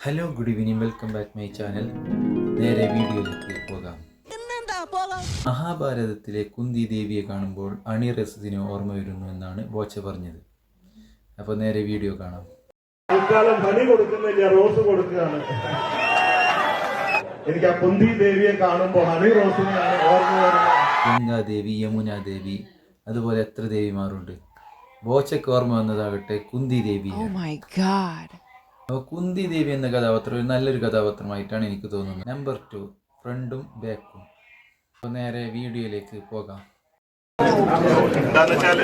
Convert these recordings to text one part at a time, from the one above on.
Hello, good evening. Welcome back my channel. നേരെ വീഡിയോയിലേക്ക് പോകാം. മഹാഭാരതത്തിലെ കുന്തി ദേവിയെ കാണുമ്പോൾ അണിറസിന് ഓർമ്മ വരുന്നു എന്നാണ് ബോച്ച പറഞ്ഞത്. അപ്പോൾ നേരെ വീഡിയോ കാണാം. ഹണി കൊടുക്കുന്നില്ല, റോസ് കൊടുക്കുകയാണ്. എനിക്ക് ആ കുന്തി ദേവിയെ കാണുമ്പോൾ ഹണി റോസിനെയാണ് ഓർമ്മ വരുന്നത്. ഗംഗാദേവി, യമുനാദേവി, അതുപോലെ എത്ര ദേവിമാരുണ്ട്. ബോച്ചയ്ക്ക് ഓർമ്മ വന്നതാകട്ടെ കുന്തി ദേവിയാണ്. അപ്പോൾ കുന്തി ദേവി എന്ന കഥാപാത്രം ഒരു നല്ലൊരു കഥാപാത്രമായിട്ടാണ് എനിക്ക് തോന്നുന്നത്. നമ്പർ 2, ഫ്രണ്ടും ബാക്കും. അപ്പോൾ നേരെ വീഡിയോയിലേക്ക് പോകാം. എന്താന്ന് വെച്ചാല്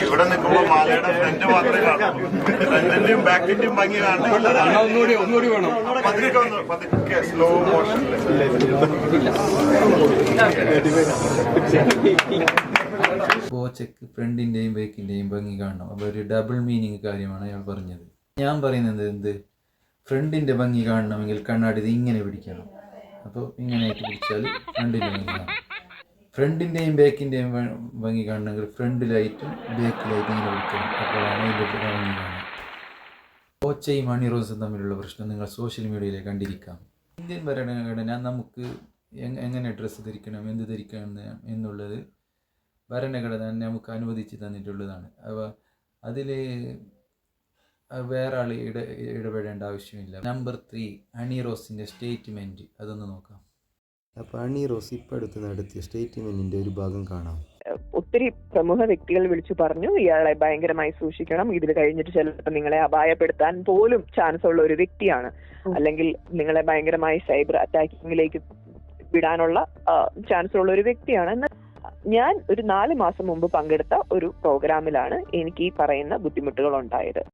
ഇവിടെ നിൽക്കുമ്പോ മാലയുടെ ഫ്രണ്ട് മാത്രമേ കാണൂ, ഫ്രണ്ടിന്റെയും ബാക്കിന്റെയും ഭംഗി കാണണം. പതുക്കെ സ്ലോ മോഷനില് ബോച്ചയ്ക്ക് ഫ്രണ്ടിൻ്റെയും ബാക്കിൻ്റെയും ഭംഗി കാണണം. അപ്പോൾ ഒരു ഡബിൾ മീനിങ് കാര്യമാണ് അയാൾ പറഞ്ഞത്. ഞാൻ പറയുന്നത് എന്ത്, ഫ്രണ്ടിൻ്റെ ഭംഗി കാണണമെങ്കിൽ കണ്ണാടി ഇത് ഇങ്ങനെ പിടിക്കണം. അപ്പോൾ ഇങ്ങനെയായിട്ട് പിടിച്ചാൽ ഫ്രണ്ടിൻ്റെ ഭംഗി കാണാം. ഫ്രണ്ടിൻ്റെയും ബാക്കിൻ്റെയും ഭംഗി കാണണമെങ്കിൽ ഫ്രണ്ടിലായിട്ടും ബാക്കിലായിട്ടും ഇങ്ങനെ പിടിക്കണം. അപ്പോഴാണ് ഇതിൻ്റെ ഭംഗി കാണുക. ബോച്ചയും ഹണി റോസും തമ്മിലുള്ള പ്രശ്നം നിങ്ങൾ സോഷ്യൽ മീഡിയയിൽ കണ്ടിരിക്കാം. ഇന്ത്യൻ ഭരണഘടന നമുക്ക് എങ്ങനെ ഡ്രസ്സ് ധരിക്കണം, എന്ത് ധരിക്കണം എന്നുള്ളത് ഭരണഘടന നമുക്ക് അനുവദിച്ച് തന്നിട്ടുള്ളതാണ്. അപ്പോൾ അതിൽ വേറെ ആൾ ഇടപെടേണ്ട ആവശ്യമില്ല. നമ്പർ 3, ഹണി റോസിൻ്റെ സ്റ്റേറ്റ്മെൻറ്റ്, അതൊന്ന് നോക്കാം. അപ്പോൾ ഹണി റോസ് ഇപ്പോൾ അടുത്ത് നടത്തിയ സ്റ്റേറ്റ്മെൻറ്റിൻ്റെ ഒരു ഭാഗം കാണാം. ഒത്തിരി പ്രമുഖ വ്യക്തികൾ വിളിച്ചു പറഞ്ഞു, ഇയാളെ ഭയങ്കരമായി സൂക്ഷിക്കണം, ഇതിൽ കഴിഞ്ഞിട്ട് ചിലപ്പോൾ നിങ്ങളെ അപായപ്പെടുത്താൻ പോലും ചാൻസ് ഉള്ള ഒരു വ്യക്തിയാണ്, അല്ലെങ്കിൽ നിങ്ങളെ ഭയങ്കരമായി സൈബർ അറ്റാക്കിങ്ങിലേക്ക് വിടാനുള്ള ചാൻസ് ഉള്ള ഒരു വ്യക്തിയാണ്. എന്നാൽ ഞാൻ ഒരു 4 മാസം മുമ്പ് പങ്കെടുത്ത ഒരു പ്രോഗ്രാമിലാണ് എനിക്ക് ഈ പറയുന്ന ബുദ്ധിമുട്ടുകൾ ഉണ്ടായത്.